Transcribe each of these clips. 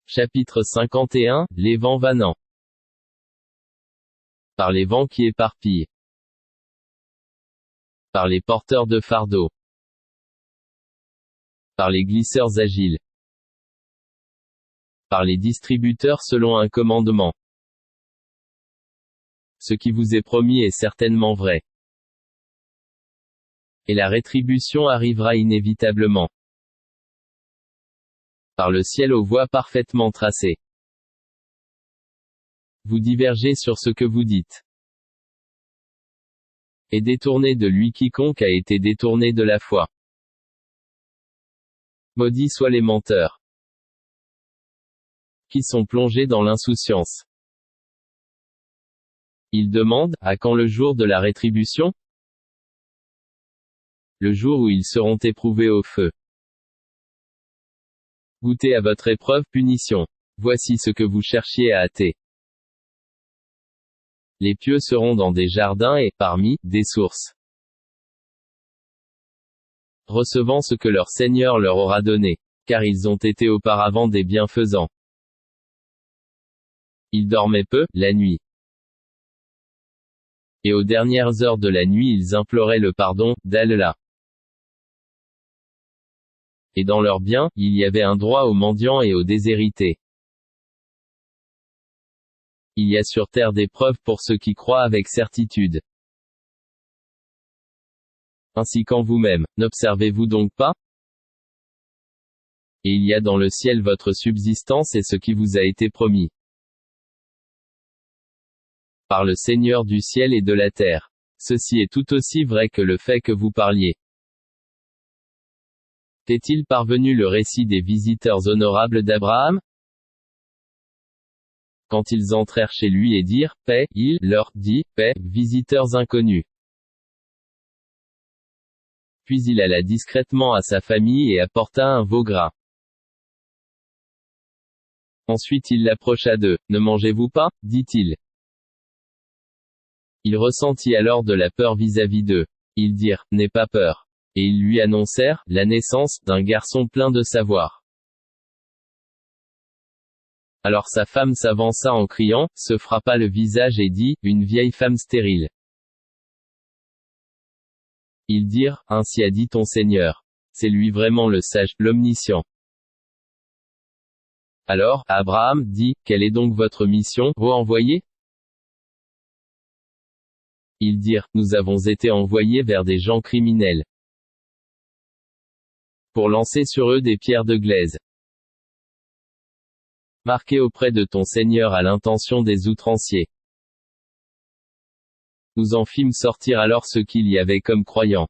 Chapitre 51, les vents vannants. Par les vents qui éparpillent. Par les porteurs de fardeaux. Par les glisseurs agiles. Par les distributeurs selon un commandement. Ce qui vous est promis est certainement vrai. Et la rétribution arrivera inévitablement. Par le ciel aux voies parfaitement tracées. Vous divergez sur ce que vous dites. Et détournez de lui quiconque a été détourné de la foi. Maudits soient les menteurs, qui sont plongés dans l'insouciance. Ils demandent, à quand le jour de la rétribution? Le jour où ils seront éprouvés au feu. Goûtez à votre épreuve, punition. Voici ce que vous cherchiez à hâter. Les pieux seront dans des jardins et, parmi, des sources. Recevant ce que leur Seigneur leur aura donné. Car ils ont été auparavant des bienfaisants. Ils dormaient peu, la nuit. Et aux dernières heures de la nuit ils imploraient le pardon d'Allah. Et dans leurs biens, il y avait un droit aux mendiants et aux déshérités. Il y a sur terre des preuves pour ceux qui croient avec certitude. Ainsi qu'en vous-même, n'observez-vous donc pas? Et il y a dans le ciel votre subsistance et ce qui vous a été promis. Par le Seigneur du ciel et de la terre. Ceci est tout aussi vrai que le fait que vous parliez. T'est-il parvenu le récit des visiteurs honorables d'Abraham? Quand ils entrèrent chez lui et dirent, paix, il leur dit, paix, visiteurs inconnus. Puis il alla discrètement à sa famille et apporta un veau gras. Ensuite il l'approcha d'eux. Ne mangez-vous pas, dit-il. Il ressentit alors de la peur vis-à-vis d'eux. Ils dirent, n'aie pas peur. Et ils lui annoncèrent, la naissance, d'un garçon plein de savoir. Alors sa femme s'avança en criant, se frappa le visage et dit, une vieille femme stérile. Ils dirent, ainsi a dit ton Seigneur. C'est lui vraiment le sage, l'omniscient. Alors, Abraham dit, quelle est donc votre mission, ô envoyé? Ils dirent, nous avons été envoyés vers des gens criminels. Pour lancer sur eux des pierres de glaise. Marquées auprès de ton Seigneur à l'intention des outranciers. Nous en fîmes sortir alors ce qu'il y avait comme croyants.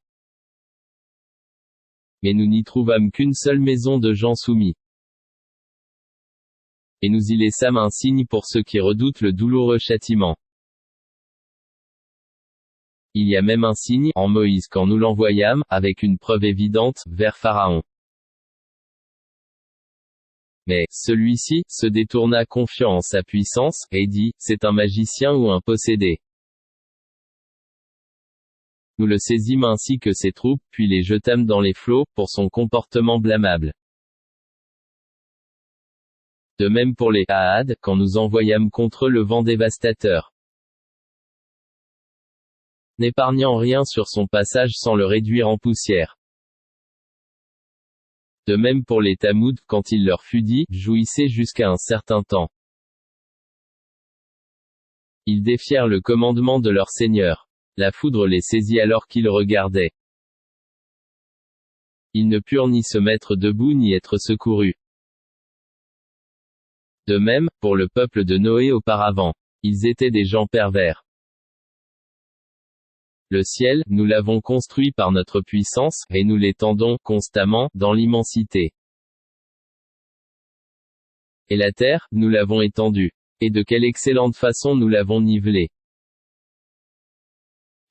Mais nous n'y trouvâmes qu'une seule maison de gens soumis. Et nous y laissâmes un signe pour ceux qui redoutent le douloureux châtiment. Il y a même un signe, en Moïse quand nous l'envoyâmes, avec une preuve évidente, vers Pharaon. Mais, celui-ci, se détourna confiant en sa puissance, et dit, c'est un magicien ou un possédé. Nous le saisîmes ainsi que ses troupes, puis les jetâmes dans les flots, pour son comportement blâmable. De même pour les Ahad, quand nous envoyâmes contre eux le vent dévastateur. N'épargnant rien sur son passage sans le réduire en poussière. De même pour les Tamoud, quand il leur fut dit, jouissez jusqu'à un certain temps. Ils défièrent le commandement de leur Seigneur. La foudre les saisit alors qu'ils regardaient. Ils ne purent ni se mettre debout ni être secourus. De même, pour le peuple de Noé auparavant. Ils étaient des gens pervers. Le ciel, nous l'avons construit par notre puissance, et nous l'étendons, constamment, dans l'immensité. Et la terre, nous l'avons étendue. Et de quelle excellente façon nous l'avons nivelée.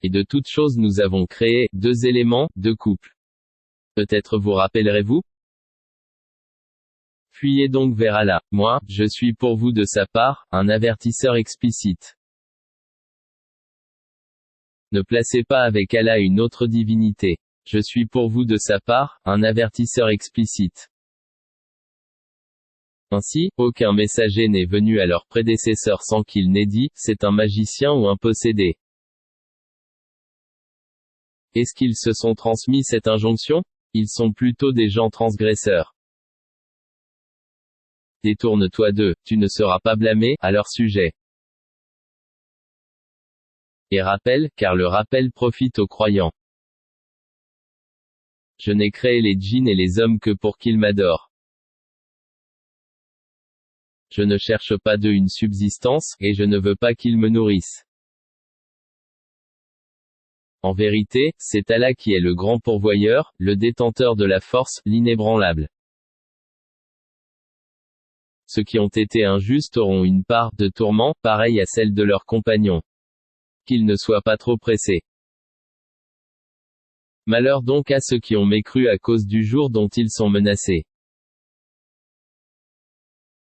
Et de toutes choses nous avons créé, deux éléments, deux couples. Peut-être vous rappellerez-vous? Fuyez donc vers Allah. Moi, je suis pour vous de sa part, un avertisseur explicite. Ne placez pas avec Allah une autre divinité. Je suis pour vous de sa part, un avertisseur explicite. Ainsi, aucun messager n'est venu à leurs prédécesseurs sans qu'il n'ait dit, c'est un magicien ou un possédé. Est-ce qu'ils se sont transmis cette injonction? Ils sont plutôt des gens transgresseurs. Détourne-toi d'eux, tu ne seras pas blâmé, à leur sujet. Et rappelle, car le rappel profite aux croyants. Je n'ai créé les djinns et les hommes que pour qu'ils m'adorent. Je ne cherche pas d'eux une subsistance, et je ne veux pas qu'ils me nourrissent. En vérité, c'est Allah qui est le grand pourvoyeur, le détenteur de la force, l'inébranlable. Ceux qui ont été injustes auront une part de tourment, pareille à celle de leurs compagnons. Qu'ils ne soient pas trop pressés. Malheur donc à ceux qui ont mécru à cause du jour dont ils sont menacés.